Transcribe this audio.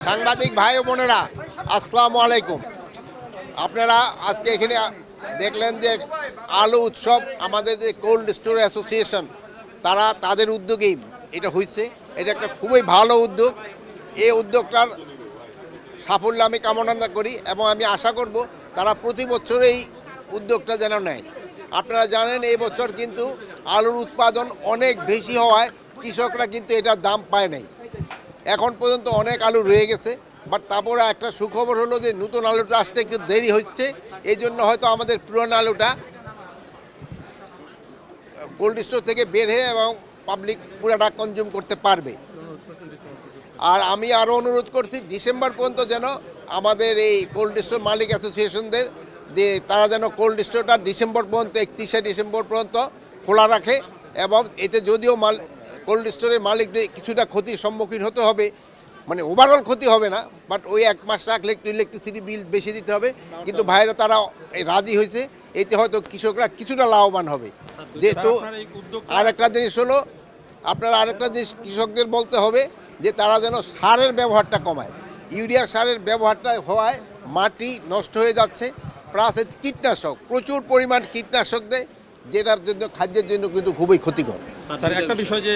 সাংবাদিক ভাই ও বোনেরা, আসসালামু আলাইকুম। আপনারা আজকে এখানে দেখলেন যে আলু উৎসব, আমাদের যে কোল্ড স্টোর অ্যাসোসিয়েশন তারা তাদের উদ্যোগেই এটা হয়েছে। এটা একটা খুবই ভালো উদ্যোগ। এই উদ্যোগটার সাফল্য আমি কামনা করি এবং আমি আশা করব তারা প্রতি বছর এই উদ্যোগটা যেন নেয়। আপনারা জানেন এই বছর কিন্তু আলুর উৎপাদন অনেক বেশি হওয়ায় কৃষকরা কিন্তু এটার দাম পায় নাই। এখন পর্যন্ত অনেক আলু রয়ে গেছে, বাট তারপরে একটা সুখবর হলো যে নতুন আলুটা আসতে একটু দেরি হচ্ছে। এই জন্য হয়তো আমাদের পুরনো আলুটা কোল্ড স্টোর থেকে বের হয়ে এবং পাবলিক পুরাটা কনজিউম করতে পারবে। আর আমি আরও অনুরোধ করছি ডিসেম্বর পর্যন্ত যেন আমাদের এই কোল্ড স্টোর মালিক অ্যাসোসিয়েশনদের যে তারা যেন কোল্ড স্টোরটা ডিসেম্বর পর্যন্ত 31শে ডিসেম্বর পর্যন্ত খোলা রাখে। এবং এতে যদিও কোল্ড স্টোরের মালিকদের কিছুটা ক্ষতির সম্মুখীন হতে হবে, মানে ওভারঅল ক্ষতি হবে না, বাট ওই এক মাস রাখলে একটু ইলেকট্রিসিটি বিল বেশি দিতে হবে। কিন্তু ভাইরা তারা রাজি হয়েছে, এতে হয়তো কৃষকরা কিছুটা লাভবান হবে। যেহেতু আরেকটা জিনিস হলো, আপনারা আরেকটা জিনিস কৃষকদের বলতে হবে যে তারা যেন সারের ব্যবহারটা কমায়। ইউরিয়া সারের ব্যবহারটা হওয়ায় মাটি নষ্ট হয়ে যাচ্ছে, প্লাস কীটনাশক, প্রচুর পরিমাণ কীটনাশক দেয়, যেটার জন্য খাদ্যের জন্য কিন্তু খুবই ক্ষতিকর। স্যার, একটা বিষয় যে